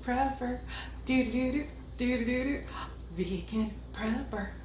prepper. Do do do do do do do. Vegan prepper.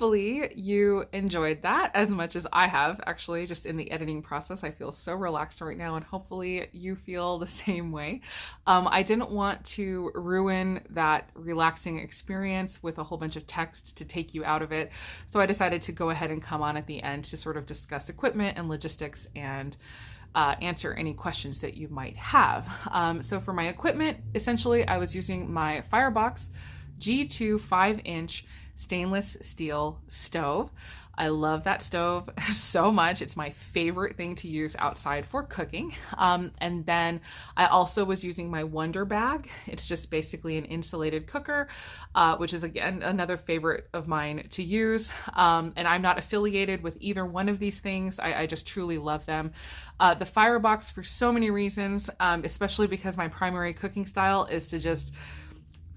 hopefully you enjoyed that as much as I have. Actually, just in the editing process, I feel so relaxed right now, and hopefully you feel the same way. I didn't want to ruin that relaxing experience with a whole bunch of text to take you out of it, so I decided to go ahead and come on at the end to sort of discuss equipment and logistics and answer any questions that you might have. So for my equipment, essentially I was using my Firebox G2 5-inch stainless steel stove. I love that stove so much. It's my favorite thing to use outside for cooking. And then I also was using my Wonderbag. It's just basically an insulated cooker, which is again another favorite of mine to use. And I'm not affiliated with either one of these things. I just truly love them. The Firebox for so many reasons, especially because my primary cooking style is to just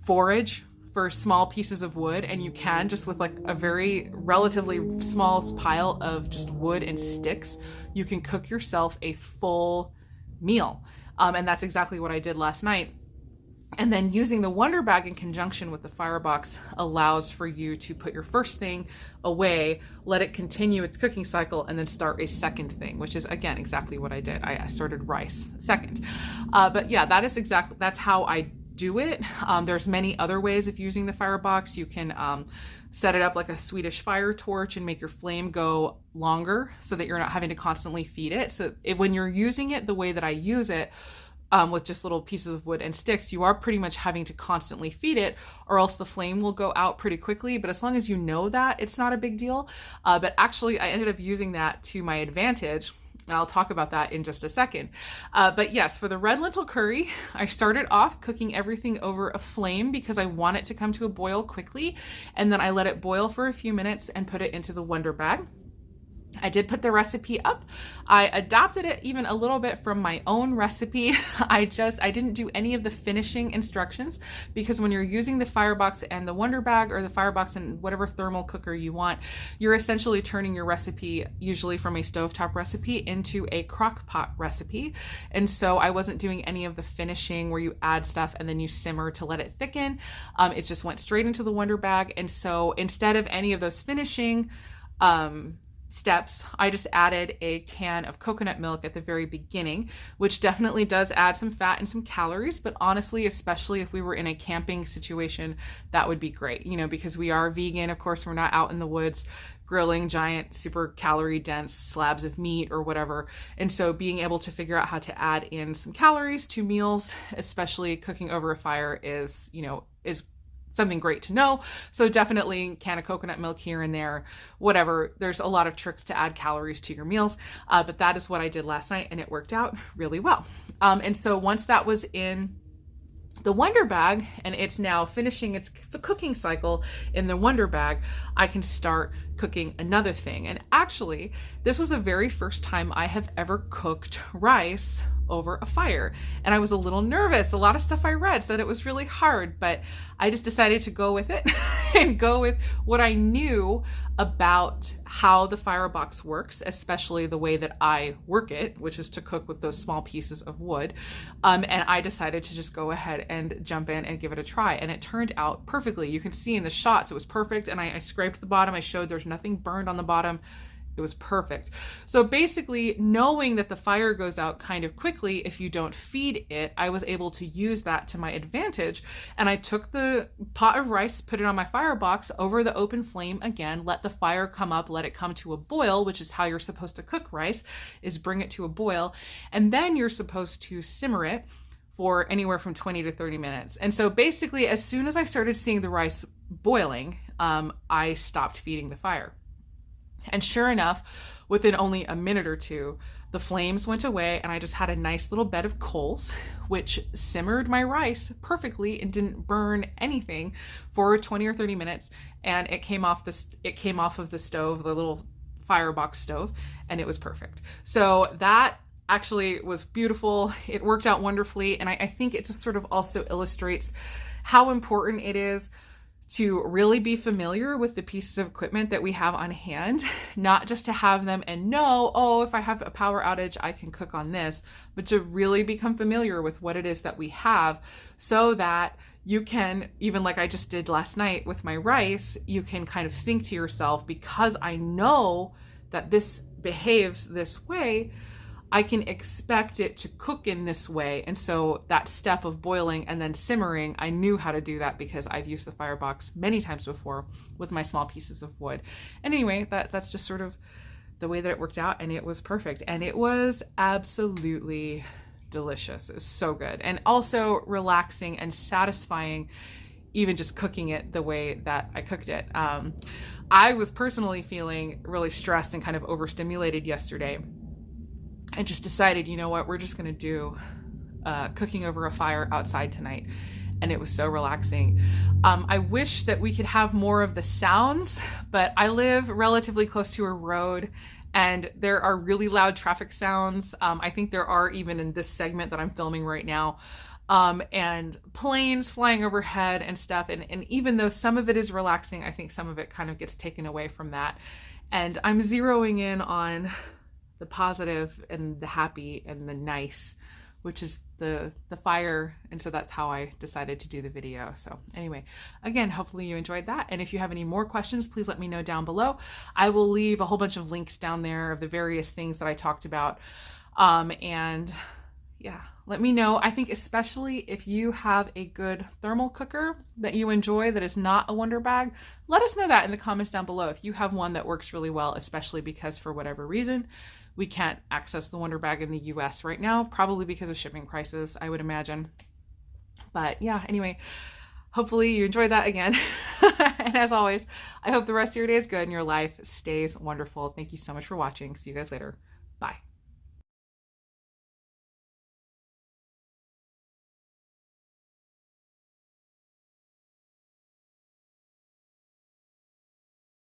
forage for small pieces of wood, and you can just with like a very relatively small pile of just wood and sticks, you can cook yourself a full meal. And that's exactly what I did last night. And then using the Wonderbag in conjunction with the Firebox allows for you to put your first thing away, let it continue its cooking cycle, and then start a second thing, which is again exactly what I did. I started rice second. But yeah, that's how I do it. There's many other ways of using the Firebox. You can set it up like a Swedish fire torch and make your flame go longer so that you're not having to constantly feed it. So when you're using it the way that I use it, with just little pieces of wood and sticks, you are pretty much having to constantly feed it, or else the flame will go out pretty quickly. But as long as you know that, it's not a big deal. But actually I ended up using that to my advantage. And I'll talk about that in just a second. But yes, for the red lentil curry, I started off cooking everything over a flame because I want it to come to a boil quickly. And then I let it boil for a few minutes and put it into the Wonderbag. I did put the recipe up. I adopted it even a little bit from my own recipe. I didn't do any of the finishing instructions because when you're using the Firebox and the Wonderbag, or the Firebox and whatever thermal cooker you want, you're essentially turning your recipe, usually from a stovetop recipe, into a crock pot recipe. And so I wasn't doing any of the finishing where you add stuff and then you simmer to let it thicken. It just went straight into the Wonderbag. And so instead of any of those finishing, steps, I just added a can of coconut milk at the very beginning, which definitely does add some fat and some calories, but honestly, especially if we were in a camping situation, that would be great, because we are vegan. Of course, we're not out in the woods grilling giant, super calorie dense slabs of meat or whatever. And so being able to figure out how to add in some calories to meals, especially cooking over a fire, is something great to know. So definitely can of coconut milk here and there, whatever. There's a lot of tricks to add calories to your meals, but that is what I did last night and it worked out really well. And so once that was in the Wonderbag and it's now finishing its cooking cycle in the Wonderbag, I can start cooking another thing. And actually, this was the very first time I have ever cooked rice over a fire. And I was a little nervous. A lot of stuff I read said it was really hard, but I just decided to go with it and go with what I knew about how the Firebox works, especially the way that I work it, which is to cook with those small pieces of wood. And I decided to just go ahead and jump in and give it a try. And it turned out perfectly. You can see in the shots, it was perfect. And I scraped the bottom. I showed there's nothing burned on the bottom. It was perfect. So basically, knowing that the fire goes out kind of quickly if you don't feed it, I was able to use that to my advantage. And I took the pot of rice, put it on my Firebox over the open flame again, let the fire come up, let it come to a boil, which is how you're supposed to cook rice, is bring it to a boil. And then you're supposed to simmer it for anywhere from 20 to 30 minutes. And so basically, as soon as I started seeing the rice boiling, I stopped feeding the fire. And sure enough, within only a minute or two, the flames went away and I just had a nice little bed of coals, which simmered my rice perfectly and didn't burn anything for 20 or 30 minutes. And it came off of the stove, the little Firebox stove, and it was perfect. So that actually was beautiful. It worked out wonderfully. And I think it just sort of also illustrates how important it is to really be familiar with the pieces of equipment that we have on hand, not just to have them and know, oh, if I have a power outage, I can cook on this, but to really become familiar with what it is that we have so that you can, even like I just did last night with my rice, you can kind of think to yourself, because I know that this behaves this way, I can expect it to cook in this way. And so that step of boiling and then simmering, I knew how to do that because I've used the Firebox many times before with my small pieces of wood. And anyway, that's just sort of the way that it worked out, and it was perfect. And it was absolutely delicious. It was so good. And also relaxing and satisfying, even just cooking it the way that I cooked it. I was personally feeling really stressed and kind of overstimulated yesterday. I just decided, you know what, we're just going to do cooking over a fire outside tonight. And it was so relaxing. I wish that we could have more of the sounds, but I live relatively close to a road and there are really loud traffic sounds. I think there are even in this segment that I'm filming right now. And planes flying overhead and stuff. And even though some of it is relaxing, I think some of it kind of gets taken away from that. And I'm zeroing in on the positive and the happy and the nice, which is the fire. And so that's how I decided to do the video. So anyway, again, hopefully you enjoyed that. And if you have any more questions, please let me know down below. I will leave a whole bunch of links down there of the various things that I talked about. And yeah, let me know. I think especially if you have a good thermal cooker that you enjoy that is not a Wonderbag, let us know that in the comments down below. If you have one that works really well, especially because for whatever reason, we can't access the Wonderbag in the US right now, probably because of shipping prices, I would imagine. But yeah, anyway, hopefully you enjoyed that again. And as always, I hope the rest of your day is good and your life stays wonderful. Thank you so much for watching. See you guys later. Bye.